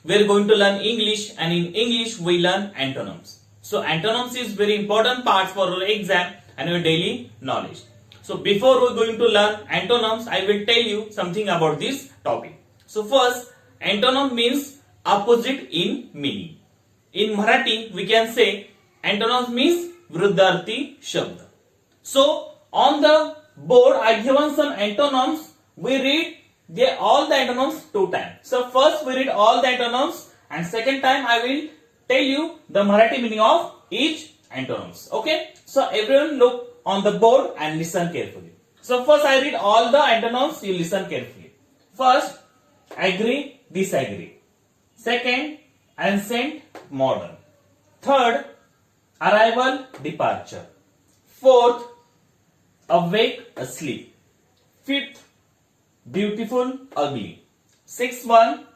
we are going to learn English, and in English we learn antonyms. So antonyms is very important part for our exam and your daily knowledge. So before we are going to learn antonyms, I will tell you something about this topic. So first, antonym means opposite in meaning. In Marathi we can say antonyms means विरुद्धार्थी शब्द. So on the board I given some antonyms. We read all the antonyms 2 times. So first we read all the antonyms, and second time I will tell you the Marathi meaning of each antonyms. Okay? So everyone look on the board and listen carefully. So first I read all the antonyms, you listen carefully. First, agree, disagree. Second, ancient, modern. Third, arrival, departure. Fourth, awake, asleep. Fifth, beautiful, ugly. Sixth one,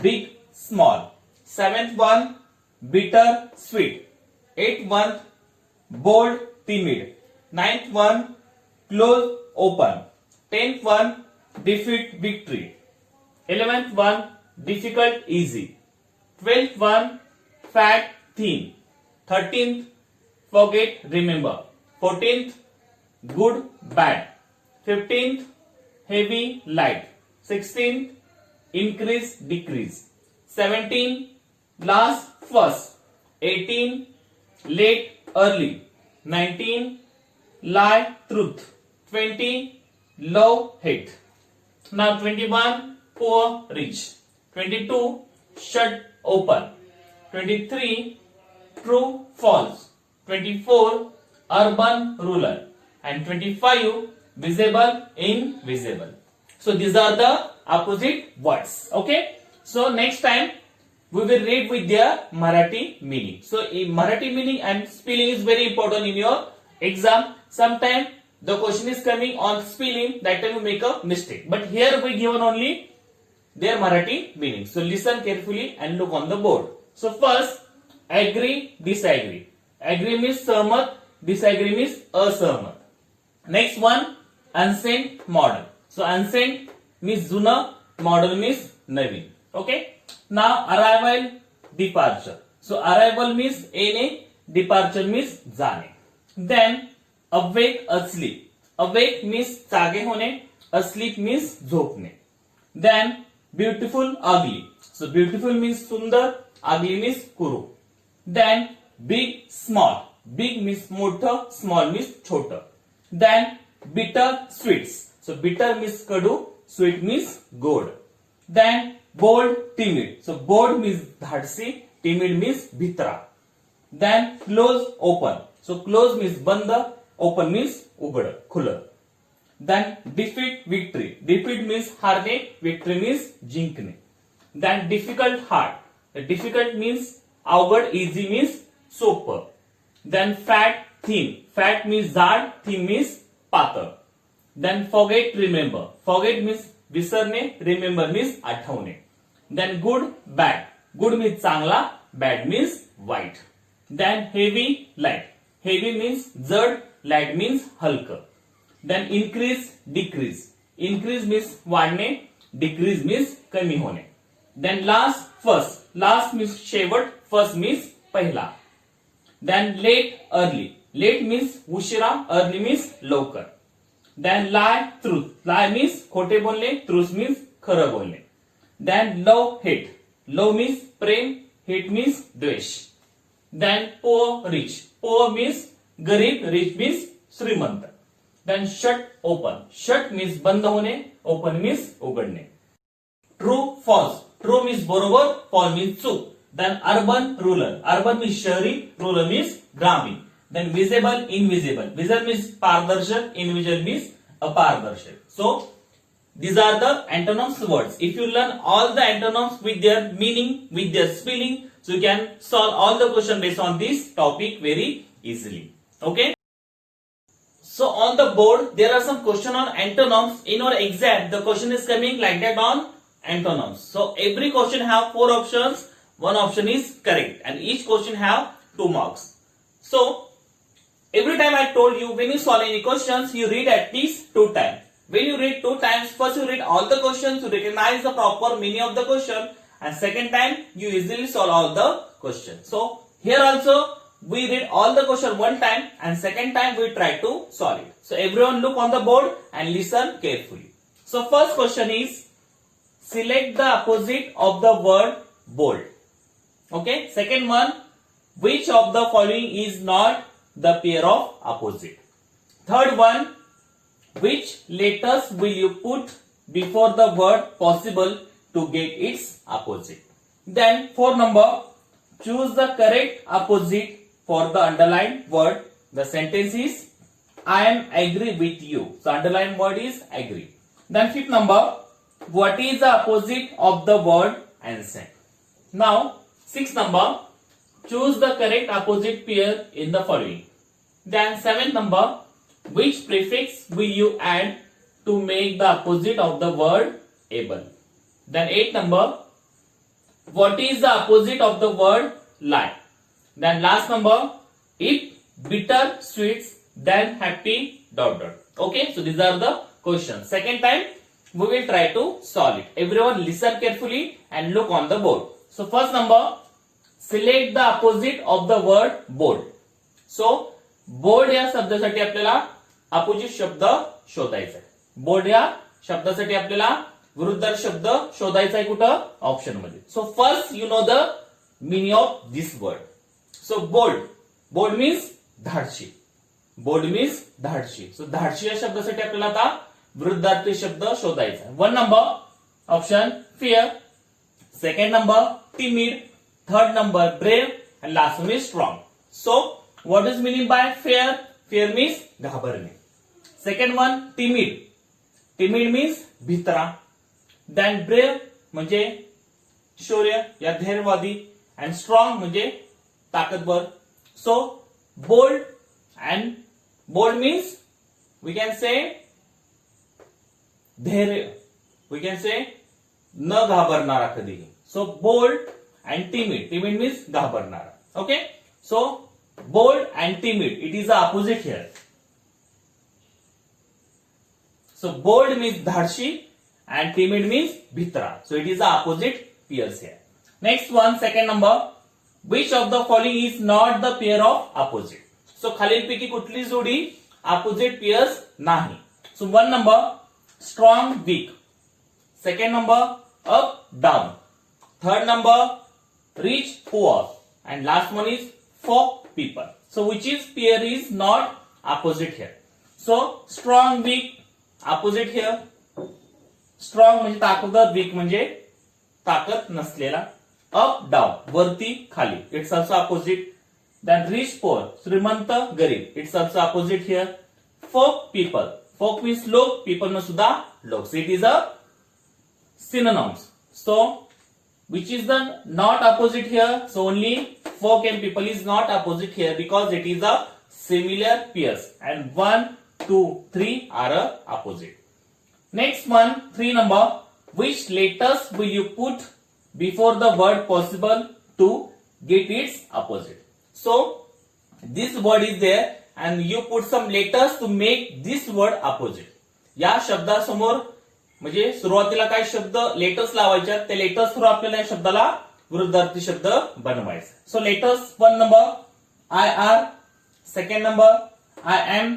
big, small. Seventh one, bitter, sweet. Eighth one, bold, timid. Ninth one, close, open. 10th one, defeat, victory. 11th one, difficult, easy. 12th one, fat, thin. 13th, forget, remember. 14th, good, bad. 15th, heavy, light. 16th, increase, decrease. 17th, last, first. 18th, late, early. 19th, lie, truth. 20, love, hate. Now 21, poor, rich. 22, shut, open. 23, true, false. 24, urban, rural. And 25, visible, invisible. So these are the opposite words. Okay. So next time we will read with their Marathi meaning. So Marathi meaning and spelling is very important in your exam. Sometimes the question is coming on spelling, that time you make a mistake. But here we given only their Marathi meaning. So listen carefully and look on the board. So first, agree, disagree. Agree means सहमत, disagree means असहमत. Next one, ancient, modern. So ancient means जुना, modern means नवीन. Okay. Now arrival, departure. So arrival means येणे, departure means जाणे. Then awake, asleep. Awake means जागे होणे, asleep means झोपणे. Then beautiful, ugly. So beautiful means सुंदर, ugly means कुरूप. Then big, small. Big means मोठं, small means छोटं. Then bitter, sweets. So bitter means कडू, sweet means गोड. Then bold, timid. So bold means धाडसी, timid means भित्रा. Then close, open. So close means बंद, open means उघड, खुलं. Then defeat, victory. Defeat means हारणे, victory means जिंकणे. Then difficult, hard. Difficult means अवघड, easy means सोपं. Then fat, thin. Fat means जाड, thin means पातळ. Then forget, remember. Forget means विसरणे, remember means आठवणे. Then good, bad. Good means चांगला, bad means white. Then heavy, light. Heavy means जड, light means हलकं. Then increase, decrease. Increase means वाढणे, decrease means कमी होणे. Then last, first. Last means शेवट, first means पहिला. Then late, early. Late means उशिरा, early means लवकर. Then lie, truth. Lie means खोटे बोलणे, truth means खरं बोलणे. Then love, hate. Love means प्रेम, hate means द्वेष. Then poor, rich. Poor means गरीब, rich means श्रीमंत. Then shut, open. Shut means बंद होणे, open means उघडणे. True, false. True means बरोबर, false means चूक. Then urban, rural. Urban means शहरी, rural means ग्रामीण. Then visible, invisible. Visible means पारदर्शक, invisible means अपारदर्शक. So these are the antonyms words. If you learn all the antonyms with their meaning, with their spelling, so you can solve all the question based on this topic very easily. Okay. So on the board there are some question on antonyms. In our exam the question is coming like that on antonyms. So every question have 4 options. One option is correct and each question have 2 marks. So every time I told you, when you solve any questions, you read at least 2 times. When you read 2 times, first you read all the questions, you recognize the proper meaning of the question, and second time you easily solve all the question. So here also we read all the question one time and second time we try to solve it. So everyone look on the board and listen carefully. So first question is, select the opposite of the word bold. Okay. Second one, which of the following is not the pair of opposite? Third one, which letters will you put before the word possible to get its opposite? Then fourth number, choose the correct opposite for the underlined word. The sentence is, I am agree with you. So underlined word is agree. Then fifth number, what is the opposite of the word ancient? Now sixth number, choose the correct opposite pair in the following. Then seventh number, which prefix will you add to make the opposite of the word able? Then eighth number, what is the opposite of the word lie? Then last number, if bitter sweets then happy dot dot. Okay, so these are the questions. Second time we will try to solve it. Everyone listen carefully and look on the board. So first number, select the opposite of the word bold. So board या शब्दासाठी आपल्याला opposite शब्द शोधायचा आहे. Board या शब्दासाठी आपल्याला विरुद्धार्थी शब्द शोधायचा आहे कुठं? ऑप्शन मध्ये. So first you know the meaning of this word. So bold, bold means धाडशी. बोल्ड मीन्स धाडशी. सो धाडशी या शब्दासाठी आपल्याला आता विरुद्धार्थी शब्द शोधायचा आहे. One number option fear, second number timid, third number brave and last one is strong. So what is meaning by fear? Fear means घाबरणे. Second one timid. Timid means भित्रा. Then brave म्हणजे शौर्य या धैर्यवादी and strong म्हणजे ताकदवर. So bold and bold means we can say धैर्य. We can say न घाबरणारा कधीही. So bold and timid. Timid means घाबरणारा. Okay. So bold and timid, it is the opposite here. So bold means धाडशी and timid means भित्रा. So it is the opposite pairs here. Next one, second number, which of the following is not the pair of opposite? So खालीलपैकी कुठली जोडी opposite pairs नाही. So one number, strong weak. Second number, up down. Third number, rich poor. And last one is folk people. So which is pair is not opposite here? So strong weak opposite here. Strong म्हणजे ताकदवर, weak म्हणजे ताकद नसलेला. Up down वरती खाली, it's also opposite. Then rich poor श्रीमंत गरीब, it's also opposite here. Folk people, folk means लोक, people न सुद्धा लोक. So it is a synonyms. So which is the not opposite here? So only folk and people is not opposite here because it is a similar pairs and 1, 2, 3 are a opposite. Next one, 3 number, which letters will you put before the word possible to get its opposite? So this word is there and you put some letters to make this word opposite. या शब्दासमोर म्हणजे सुरुवातीला काय शब्द letters लावायच्या, त्या letters through आपल्याला या शब्दाला विरुद्धार्थी शब्द बनवायचा. So letters, one number I R, second number I M,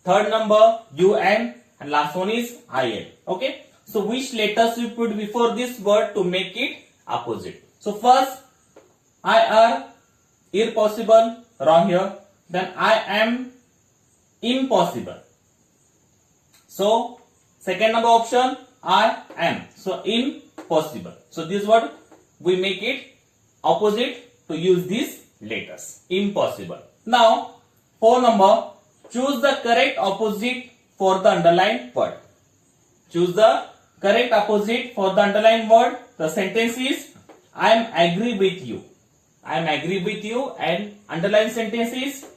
third number U M and last one is I N. Okay. So which letters you put before this word to make it opposite? So first I R, impossible, wrong here. Then I am, impossible. So second number option I am. So impossible. So this word we make it opposite to use these letters. Impossible. Now 4 number, choose the correct opposite for the underlined word. Choose the correct opposite for the underlined word. The sentence is I am agree with you. I am agree with you and underlined sentence is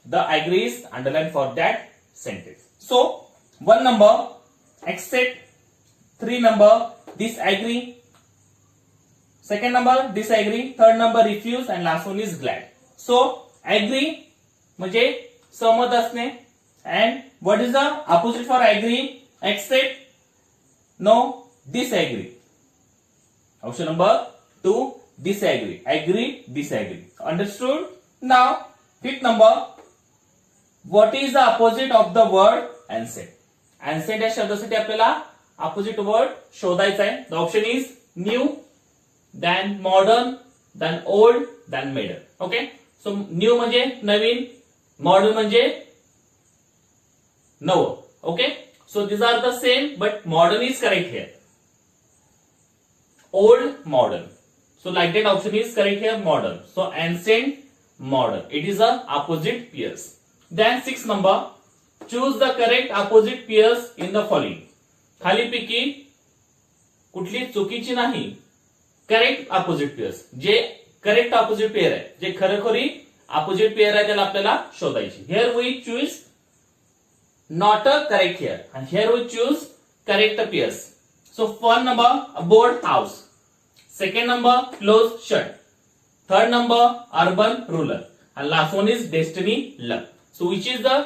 the agree is underlined for that sentence. So 1 number accept, 3 number disagree, second number disagree, third number refuse and last one is glad. So agree म्हणजे सहमत असणे and what is the opposite for agree? Accept, no, disagree. Option number 2, disagree. Agree, disagree. Understood? Now, fifth number, what is the opposite of the word ancient? Ancient या शब्दासाठी आपल्याला opposite word शोधायचा आहे. The option is new, then modern, then old, then middle. Okay? So new म्हणजे नवीन, modern म्हणजे नवं. Okay? So these are the same, but modern is correct here. Old, modern. So like that option is correct here, modern. So ancient, modern. It is a opposite pairs. Then sixth number, choose the correct opposite pairs in the following. खालीपैकी कुठली चुकीची नाही, correct opposite pairs, जे correct opposite pair आहे, जे खरोखरी opposite pair आहे त्याला आपल्याला शोधायची. Here we choose not a correct here and here we choose correct pairs. So first number, a board house. Second number, close shut. Third number, urban ruler. And last one is destiny luck. So which is the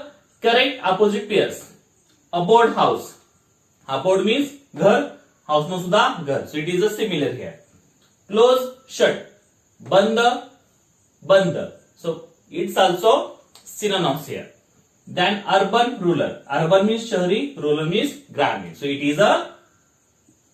correct opposite pairs? A board house. A board means घर, house no सुद्धा घर. So it is a similar here. Close shut. बंद बंद. So it's also synonyms here. Then urban ruler. Urban means शहरी, rural means ग्रामीण. So it is a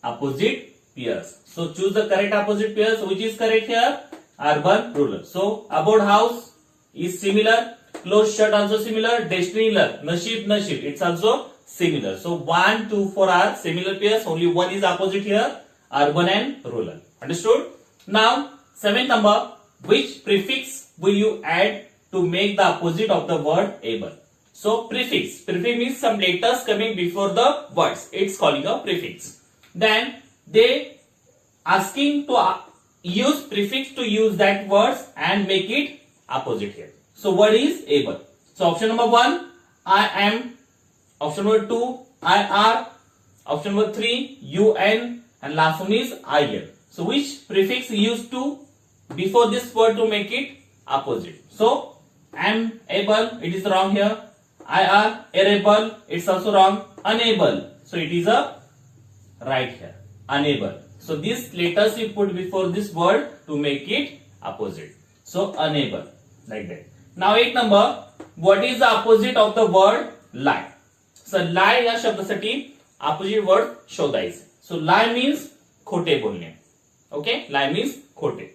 opposite pairs. So choose the correct opposite pairs. Which is correct here? Urban ruler. So abode house is similar. Close shut also similar. Destiny luck. Nasib nasib. It's also similar. So 1, 2, 4 are similar pairs. Only one is opposite here. Urban and rural. Understood? Now seventh number. Which prefix will you add to make the opposite of the word able? So prefix. Prefix means some letters coming before the words. It's calling a prefix. Then they asking to use prefix to use that words and make it opposite here. So word is able. So option number 1, I am. Option number 2, I are. Option number 3, UN. And last one is IL. So which prefix used to before this word to make it opposite? So am able, it is wrong here. I are able, it's also wrong. Unable, so it is a right here. Unable. So these letters we put before this word to make it opposite. So unable, like that. Now 8 number, what is the opposite of the word lie? So lie या शब्दासाठी opposite word शोधायचे. So lie means खोटे बोलणे. Okay, lie means खोटे.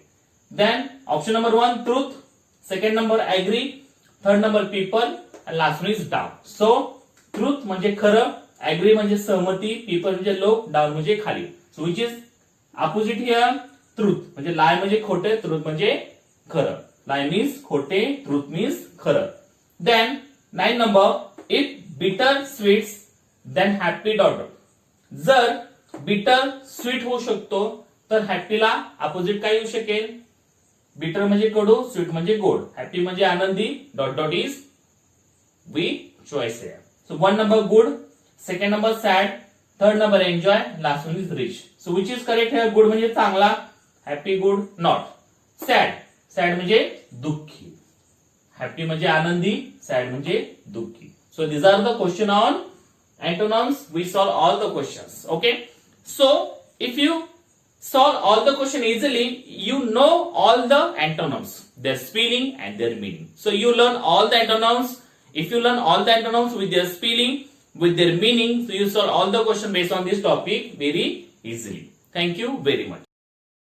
Then option number 1, truth. Second number, agree. Third number, people. And last one is down. So truth म्हणजे खरं, agree म्हणजे सहमती, people म्हणजे लोक, down म्हणजे खाली. So which is opposite here? Truth. म्हणजे lie म्हणजे खोटे, truth म्हणजे खरं. Lie means खोटे, truth means खरं. Then 9 number, if bitter sweets then happy daughter. जर bitter sweet होऊ शकतो तर happy ला opposite काय येऊ शकेल? बिटर म्हणजे कडू, स्वीट म्हणजे गोड, हॅपी म्हणजे आनंदी, dot dot is we choice here. So 1 number good, second number sad, third number enjoy, last one is rich. So which is correct here? Good म्हणजे चांगला, happy good not. Sad, sad म्हणजे दुःखी, happy म्हणजे Anandi, sad म्हणजे दुःखी. So these are the question on antonyms. We solve all the questions. Okay. So if you solve all the question easily, you know all the antonyms, their spelling and their meaning. So you learn all the antonyms. If you learn all the antonyms with their spelling, with their meaning, so you solve all the question based on this topic very easily. Thank you very much.